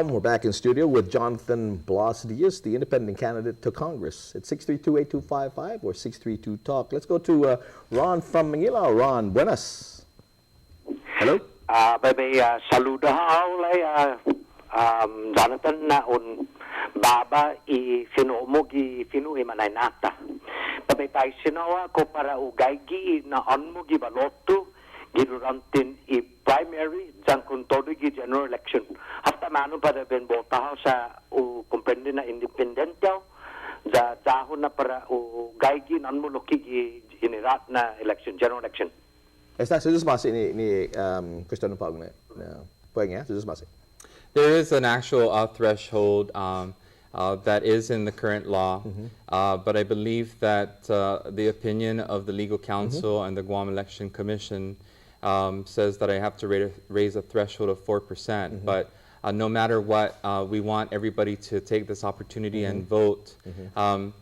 We're back in studio with Jonathan Blas Diaz, the independent candidate to Congress. It's 632-8255 or 632-TALK. Let's go to Ron from Manila. Ron, buenas. Hello? Baby, saludo haulay Jonathan na un baba I finumo gi finui manay nata. Baby tayo sinawa ko para ugay gi na onmo gi baloto gidurantin I primary dyan kung todo gi general election. Hafta mano para ben bota ho sa comprende na independent daw za dahon na para ugay gi na onmo loki gi general na election, general election. Está susumasi ni Cristiano Pag na puwing susumasi. There is an actual threshold that is in the current law, but I believe that the opinion of the legal counsel and the Guam Election Commission says that I have to raise a threshold of 4%. But no matter what, we want everybody to take this opportunity and vote.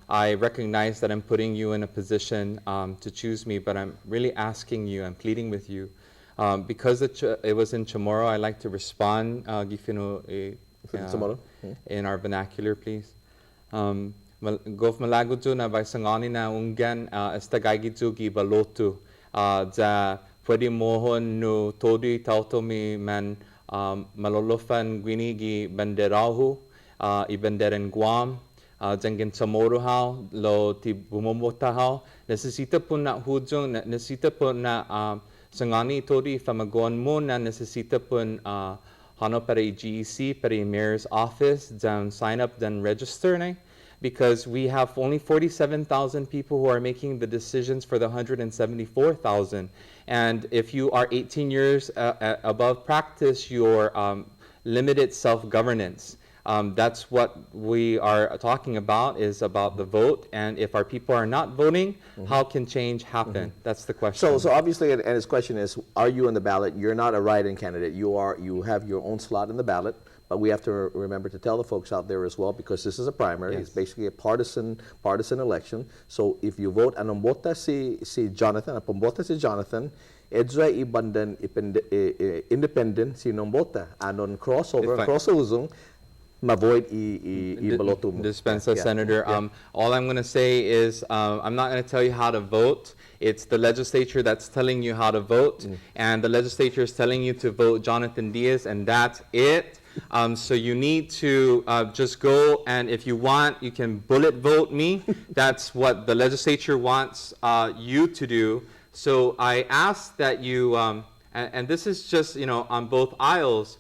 I recognize that I'm putting you in a position to choose me, but I'm really asking you, I'm pleading with you. Because it was in Chamorro, I'd like to respond in our vernacular, please. Gof malagutu na vaisangani na unggan estagagitu gi balotu ja pwede mohon no todi tautomi man malolofan gwini gi banderahu I banderen Guam jangan Chamorro hao lo ti bumomota hao necesita po na hujong necesita po na sangani todi famagon mo na necesita po hano para GEC para mayor's office then sign up then register na because we have only 47,000 people who are making the decisions for the 174,000. And if you are 18 years above practice your limited self-governance. That's what we are talking about, is about the vote. And if our people are not voting, how can change happen? That's the question. So obviously, and his question is, are you on the ballot? You're not a write-in candidate. You have your own slot in the ballot. But we have to remember to tell the folks out there as well, because this is a primary. Yes. It's basically a partisan election. So if you vote, anong bota si Jonathan, apong bota si Jonathan, edra ibandan independent si nong bota, anon crossover, mavoid i-baloto mo. Dispensa, Senator. All I'm going to say is I'm not going to tell you how to vote. It's the legislature that's telling you how to vote, and the legislature is telling you to vote Jonathan Diaz, and that's it. So you need to just go, and if you want, you can bullet vote me. That's what the legislature wants you to do. So I ask that you, and this is just, on both aisles,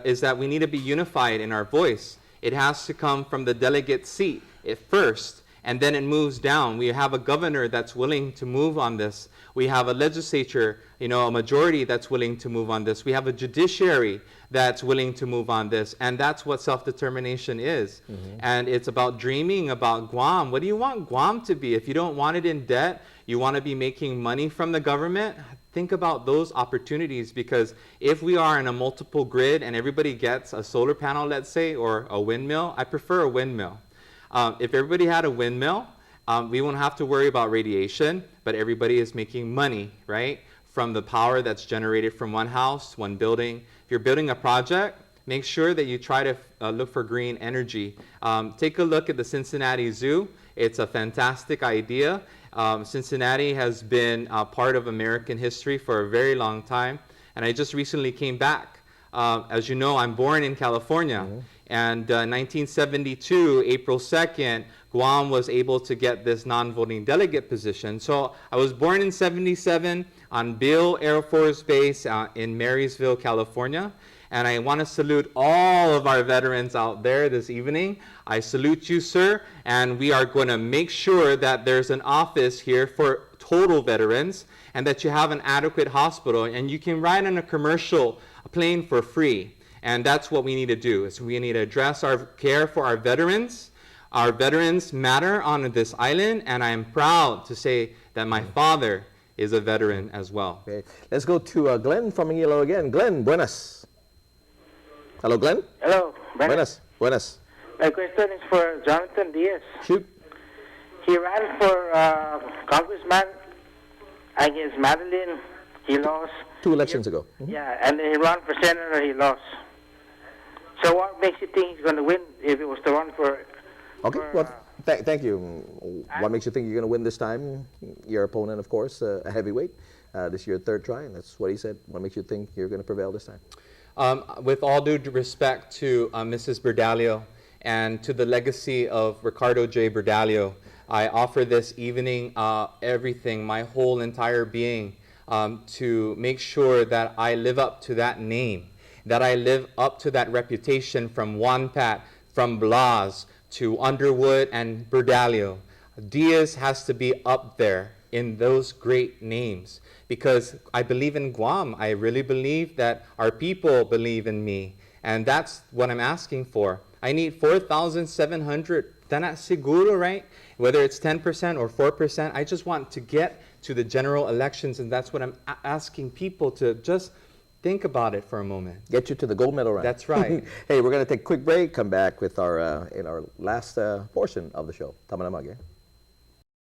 is that we need to be unified in our voice. It has to come from the delegate seat at first, and then it moves down. We have a governor that's willing to move on this. We have a legislature, a majority that's willing to move on this. We have a judiciary that's willing to move on this. And that's what self-determination is. And it's about dreaming about Guam. What do you want Guam to be? If you don't want it in debt, you want to be making money from the government, think about those opportunities, because if we are in a multiple grid and everybody gets a solar panel, let's say, or a windmill, I prefer a windmill. If everybody had a windmill, we won't have to worry about radiation, but everybody is making money, right, from the power that's generated from one house, one building. If you're building a project, make sure that you try to look for green energy. Take a look at the Cincinnati Zoo. It's a fantastic idea. Cincinnati has been part of American history for a very long time, and I just recently came back. As you know, I'm born in California, and 1972, April 2nd, Guam was able to get this non-voting delegate position. So I was born in 77 on Beale Air Force Base in Marysville, California. And I want to salute all of our veterans out there this evening. I salute you, sir. And we are going to make sure that there's an office here for total veterans and that you have an adequate hospital. And you can ride on a commercial plane for free. And that's what we need to do, is we need to address our care for our veterans. Our veterans matter on this island. And I am proud to say that my father is a veteran as well. Okay. Let's go to Glenn from Manila again. Glenn, buenas. Hello, Glenn. Hello. Buenas. Buenas. My question is for Jonathan Diaz. Shoot. He ran for congressman against Madeline. He lost. 2 elections ago. Yeah, and he ran for senator. He lost. So what makes you think he's going to win if it was to run for... Okay, well, thank you. What makes you think you're going to win this time? Your opponent, of course, a heavyweight. This is your third try, and that's what he said. What makes you think you're going to prevail this time? With all due respect to Mrs. Berdalio and to the legacy of Ricardo J. Berdalio, I offer this evening everything, my whole entire being, to make sure that I live up to that name, that I live up to that reputation from Juan Pat, from Blas, to Underwood and Berdalio. Diaz has to be up there in those great names because I believe in Guam. I really believe that our people believe in me, and that's what I'm asking for. I need 4,700. Tana siguro, right? Whether it's 10% or 4%, I just want to get to the general elections, and that's what I'm asking people to just think about it for a moment. Get you to the gold medal round. That's right. Hey, we're going to take a quick break, come back with our in our last portion of the show. Tama na mag, eh?